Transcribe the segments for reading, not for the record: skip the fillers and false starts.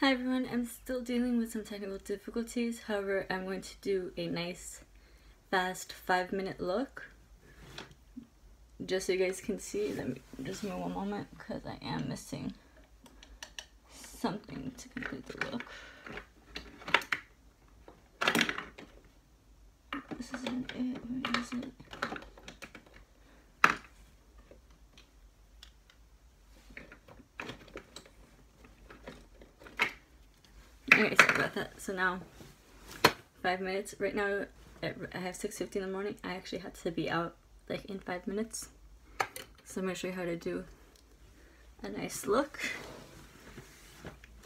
Hi everyone, I'm still dealing with some technical difficulties. However, I'm going to do a nice, fast 5-minute look. Just so you guys can see. Let me just move one moment because I am missing something to complete the look. This isn't it. Where is it? Okay, sorry about that. So now, 5 minutes. Right now, I have 6:50 in the morning. I actually had to be out like in 5 minutes. So I'm going to show you how to do a nice look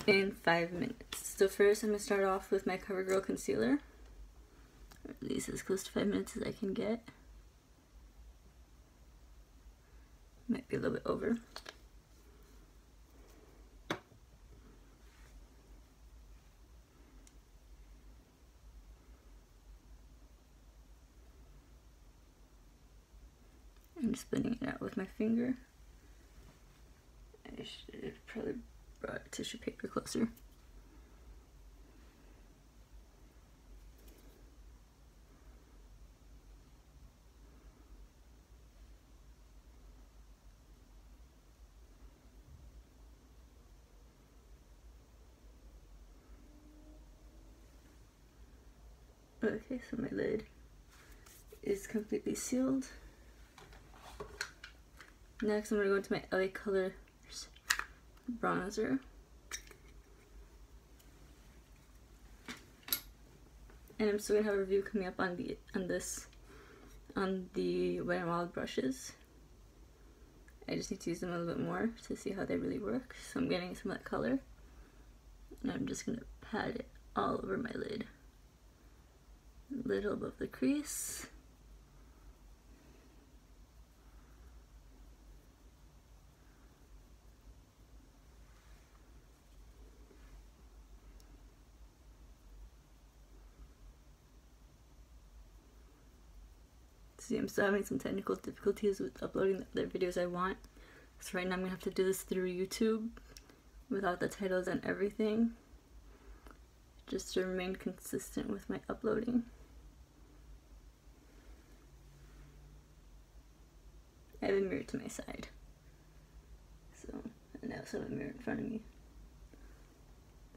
in 5 minutes. So first, I'm going to start off with my Covergirl concealer. Or at least as close to 5 minutes as I can get. Might be a little bit over. I'm just blending it out with my finger. I should have probably brought tissue paper closer. Okay, so my lid is completely sealed. Next, I'm going to go into my LA Colors bronzer. And I'm still going to have a review coming up on the Wet n Wild brushes. I just need to use them a little bit more to see how they really work. So I'm getting some of that color. And I'm just going to pat it all over my lid. A little above the crease. See, I'm still having some technical difficulties with uploading the other videos I want. So right now I'm going to have to do this through YouTube without the titles and everything. Just to remain consistent with my uploading. I have a mirror to my side. So, and I also have a mirror in front of me.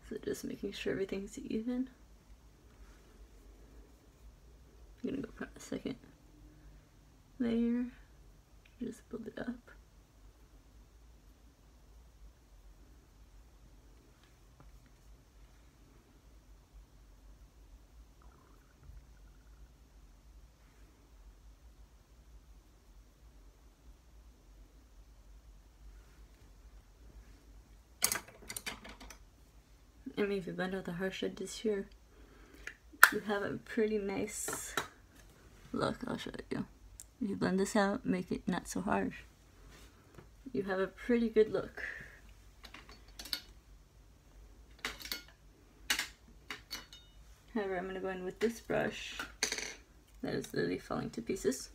So just making sure everything's even. I'm going to go for a second layer, just build it up. I mean, if you blend out the harsh edges here, you have a pretty nice look. I'll show you. If you blend this out, make it not so harsh, you have a pretty good look. However, I'm going to go in with this brush that is literally falling to pieces.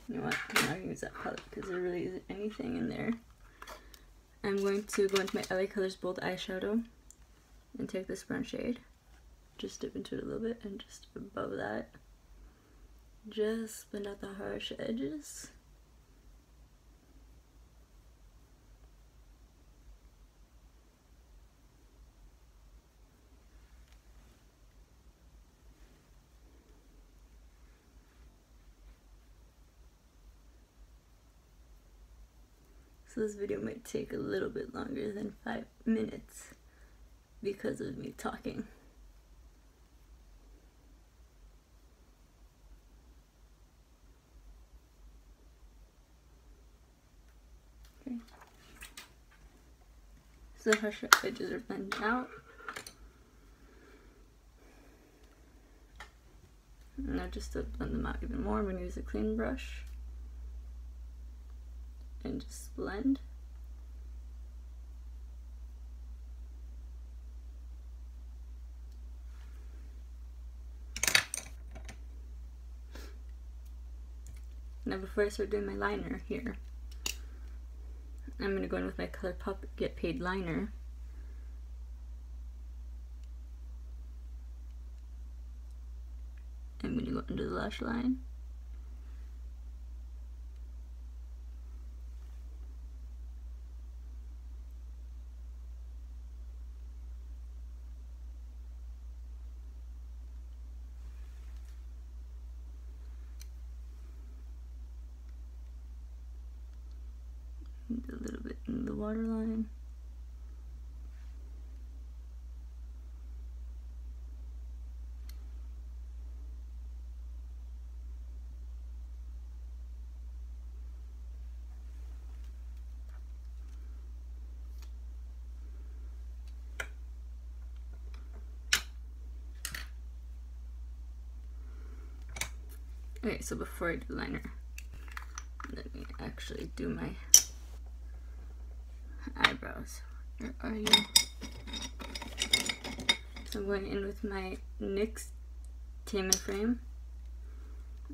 You know what, I'm not going to use that palette because there really isn't anything in there. I'm going to go into my LA Colors Bold Eyeshadow and take this brown shade. Just dip into it a little bit and just above that, just blend out the harsh edges. So this video might take a little bit longer than 5 minutes because of me talking. Okay. So harsh edges are blended out. And now just to blend them out even more, I'm going to use a clean brush. And just blend. Now before I start doing my liner here, I'm going to go in with my Colourpop Get Paid liner. I'm going to go under the lash line. A little bit in the waterline. Okay, so before I do liner, let me actually do my eyebrows. Where are you? So I'm going in with my NYX Tint frame.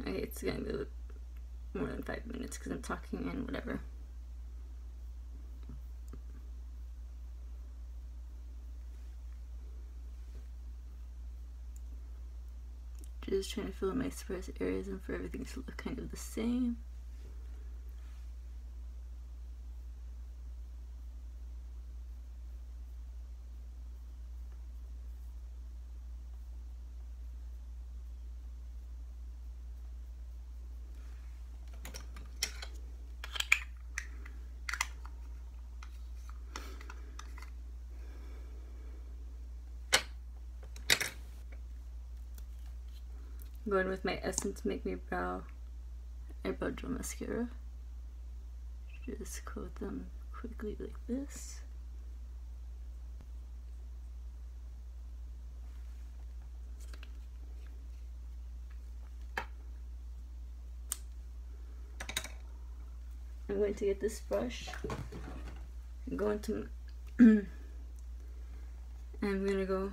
Okay, it's gonna be more than 5 minutes because I'm talking and whatever. Just trying to fill in my sparse areas and for everything to look kind of the same. I'm going with my Essence Make Me Brow Eyebrow Gel Mascara. Just coat them quickly like this. I'm going to get this brush and go into I'm going to go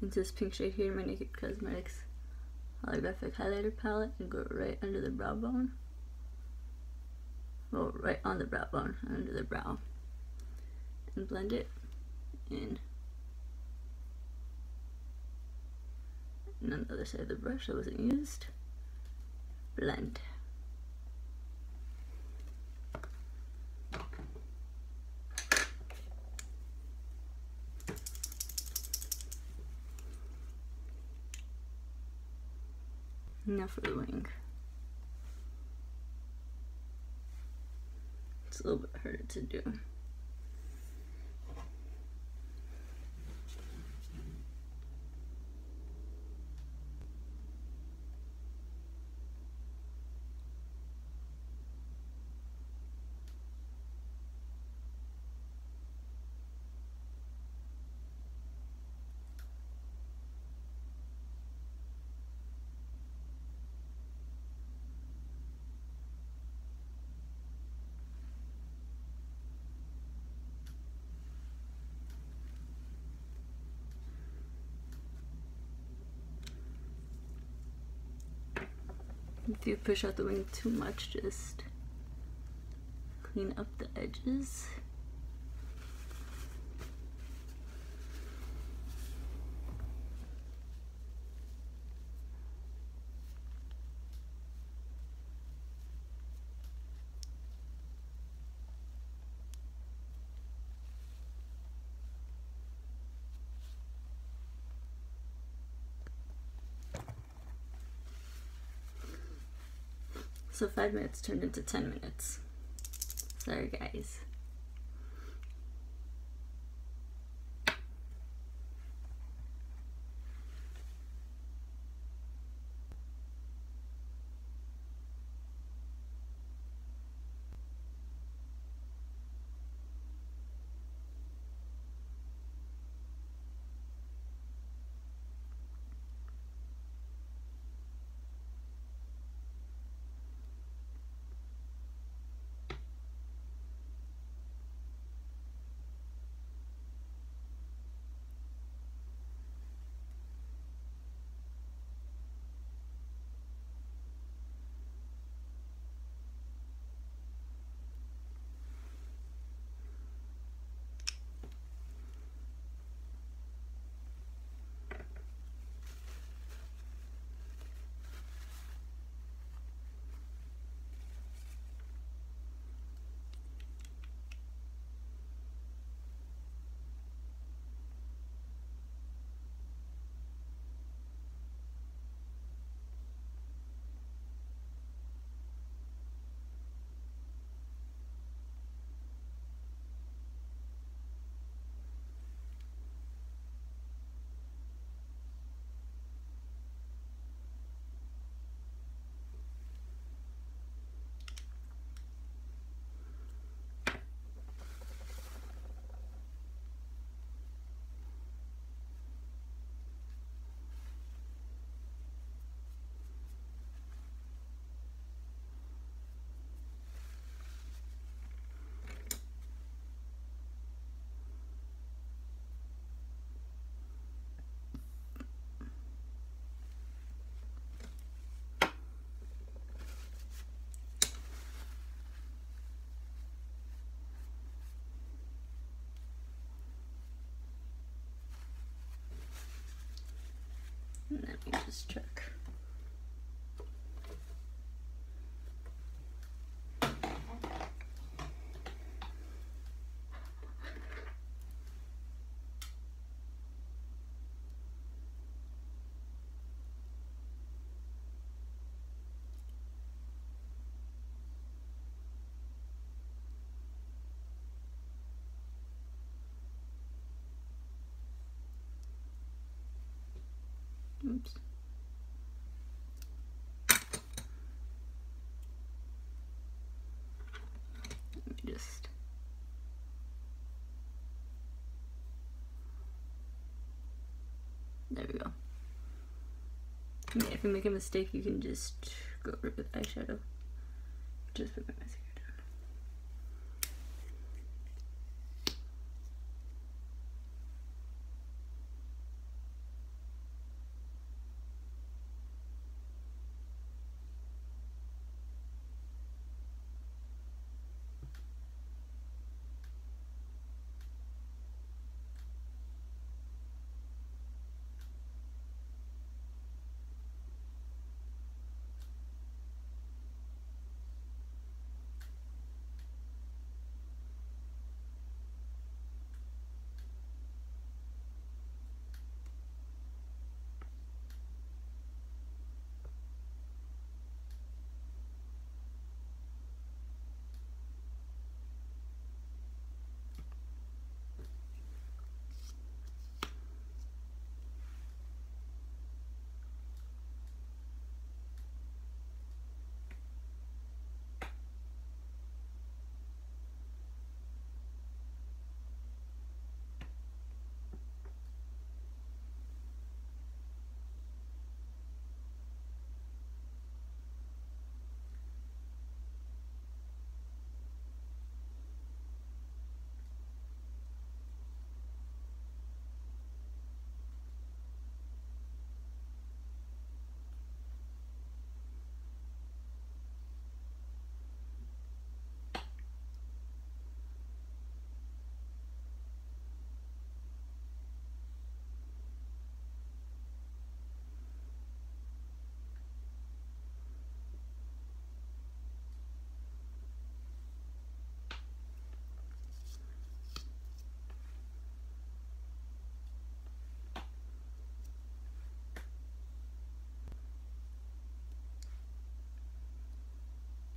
into this pink shade here, my Naked Cosmetics Holographic highlighter palette, and go right under the brow bone. Well, right on the brow bone, under the brow, and blend it in. And on the other side of the brush that wasn't used, blend. Now for the wing. It's a little bit harder to do. If you push out the wing too much, just clean up the edges. So 5 minutes turned into 10 minutes. Sorry guys. just check. Oops. Let me just... There we go. Yeah, if you make a mistake, you can just go over it with eyeshadow. Just put my mascara down.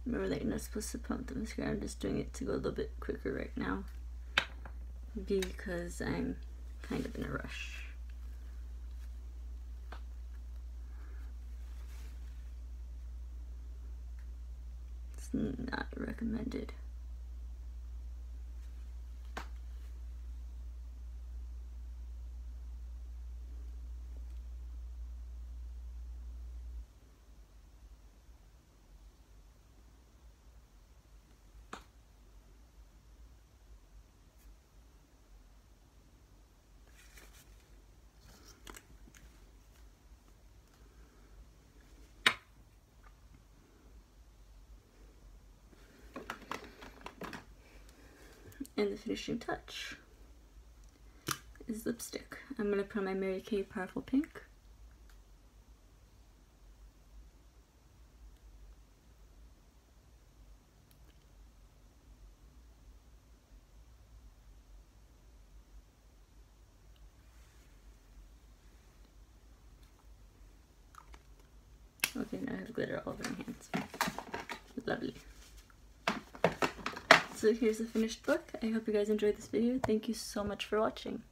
Remember that you're not supposed to pump the mascara. I'm just doing it to go a little bit quicker right now because I'm kind of in a rush. It's not recommended. And the finishing touch is lipstick. I'm going to put on my Mary Kay Powerful Pink. Okay, now I have glitter all over my hands. Lovely. So here's the finished look. I hope you guys enjoyed this video. Thank you so much for watching.